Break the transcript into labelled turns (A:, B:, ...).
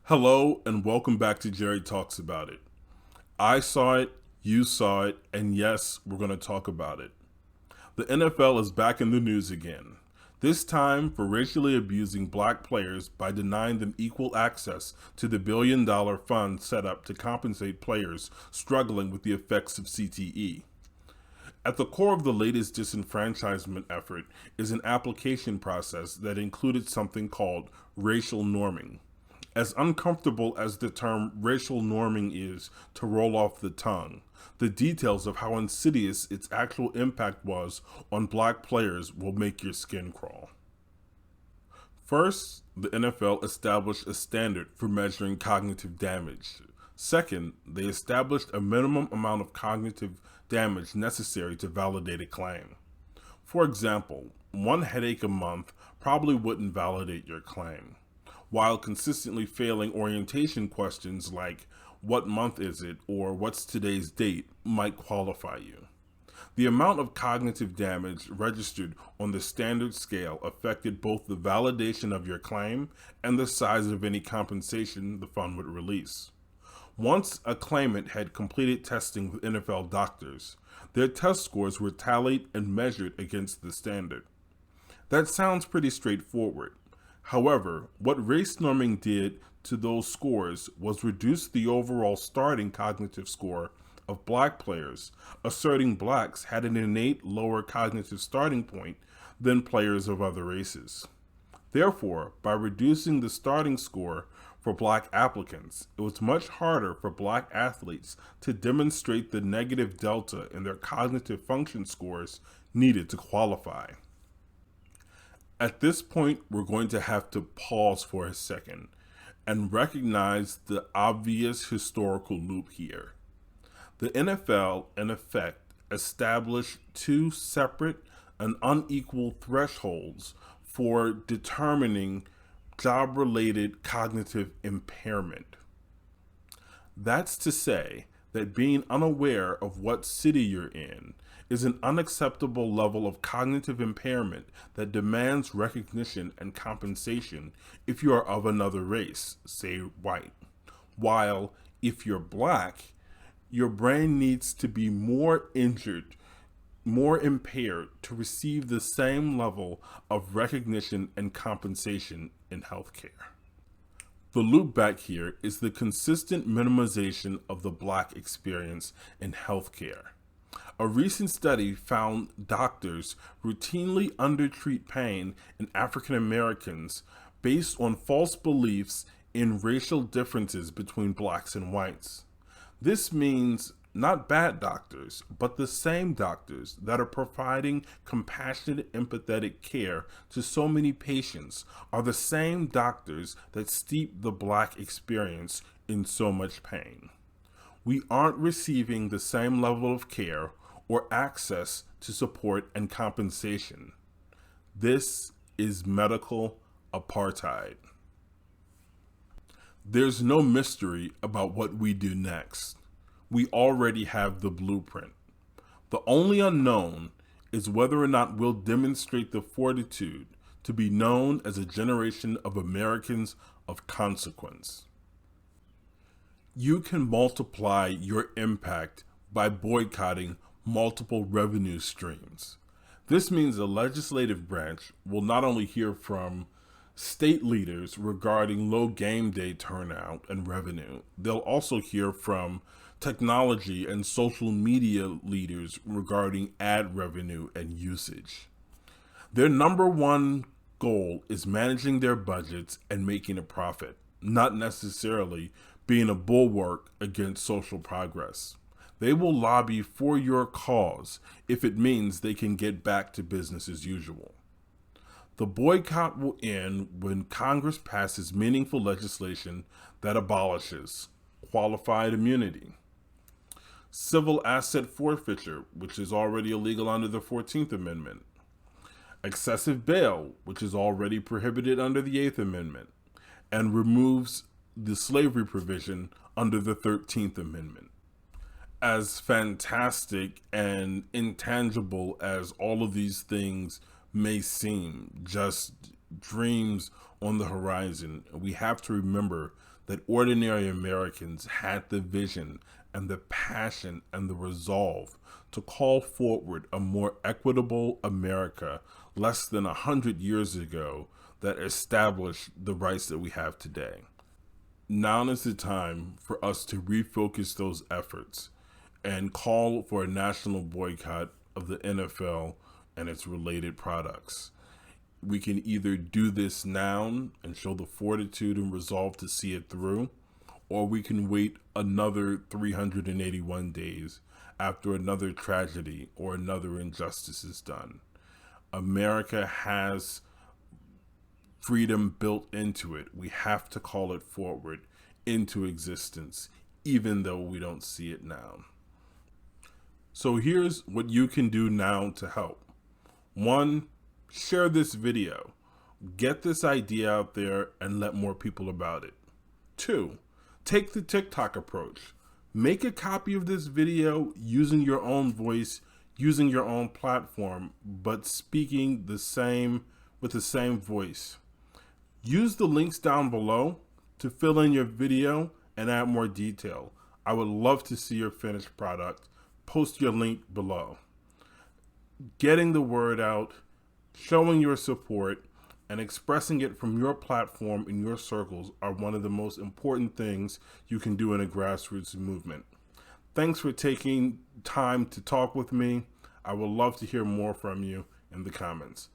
A: Hello and welcome back to Jerry Talks About It. I saw it, you saw it, and yes, we're going to talk about it. The NFL is back in the news again, this time for racially abusing black players by denying them equal access to the billion-dollar fund set up to compensate players struggling with the effects of CTE. At the core of the latest disenfranchisement effort is an application process that included something called racial norming. As uncomfortable as the term racial norming is to roll off the tongue, the details of how insidious its actual impact was on black players will make your skin crawl. First, the NFL established a standard for measuring cognitive damage. Second, they established a minimum amount of cognitive damage necessary to validate a claim. For example, one headache a month probably wouldn't validate your claim, while consistently failing orientation questions like what month is it or what's today's date might qualify you. The amount of cognitive damage registered on the standard scale affected both the validation of your claim and the size of any compensation the fund would release. Once a claimant had completed testing with NFL doctors, their test scores were tallied and measured against the standard. That sounds pretty straightforward. However, what race norming did to those scores was reduce the overall starting cognitive score of black players, asserting blacks had an innate lower cognitive starting point than players of other races. Therefore, by reducing the starting score for black applicants, it was much harder for black athletes to demonstrate the negative delta in their cognitive function scores needed to qualify. At this point, we're going to have to pause for a second and recognize the obvious historical loop here. The NFL, in effect, established two separate and unequal thresholds for determining job-related cognitive impairment. That's to say that being unaware of what city you're in is an unacceptable level of cognitive impairment that demands recognition and compensation if you are of another race, say white. While if you're black, your brain needs to be more injured, more impaired to receive the same level of recognition and compensation in healthcare. The loop back here is the consistent minimization of the black experience in healthcare. A recent study found doctors routinely undertreat pain in African Americans based on false beliefs in racial differences between blacks and whites. This means not bad doctors, but the same doctors that are providing compassionate, empathetic care to so many patients are the same doctors that steep the black experience in so much pain. We aren't receiving the same level of care or access to support and compensation. This is medical apartheid. There's no mystery about what we do next. We already have the blueprint. The only unknown is whether or not we'll demonstrate the fortitude to be known as a generation of Americans of consequence. You can multiply your impact by boycotting multiple revenue streams. This means the legislative branch will not only hear from state leaders regarding low game day turnout and revenue, they'll also hear from technology and social media leaders regarding ad revenue and usage. Their number one goal is managing their budgets and making a profit, not necessarily being a bulwark against social progress. They will lobby for your cause if it means they can get back to business as usual. The boycott will end when Congress passes meaningful legislation that abolishes qualified immunity, civil asset forfeiture, which is already illegal under the 14th Amendment, excessive bail, which is already prohibited under the 8th Amendment, and removes the slavery provision under the 13th Amendment. As fantastic and intangible as all of these things may seem, just dreams on the horizon, we have to remember that ordinary Americans had the vision and the passion and the resolve to call forward a more equitable America less than 100 years ago that established the rights that we have today. Now is the time for us to refocus those efforts and call for a national boycott of the NFL and its related products. We can either do this now and show the fortitude and resolve to see it through, or we can wait another 381 days after another tragedy or another injustice is done. America has freedom built into it. We have to call it forward into existence, even though we don't see it now. So here's what you can do now to help. 1, share this video. Get this idea out there and let more people about it. 2, take the TikTok approach. Make a copy of this video using your own voice, using your own platform, but speaking with the same voice. Use the links down below to fill in your video and add more detail. I would love to see your finished product. Post your link below. Getting the word out, showing your support, and expressing it from your platform in your circles are one of the most important things you can do in a grassroots movement. Thanks for taking time to talk with me. I would love to hear more from you in the comments.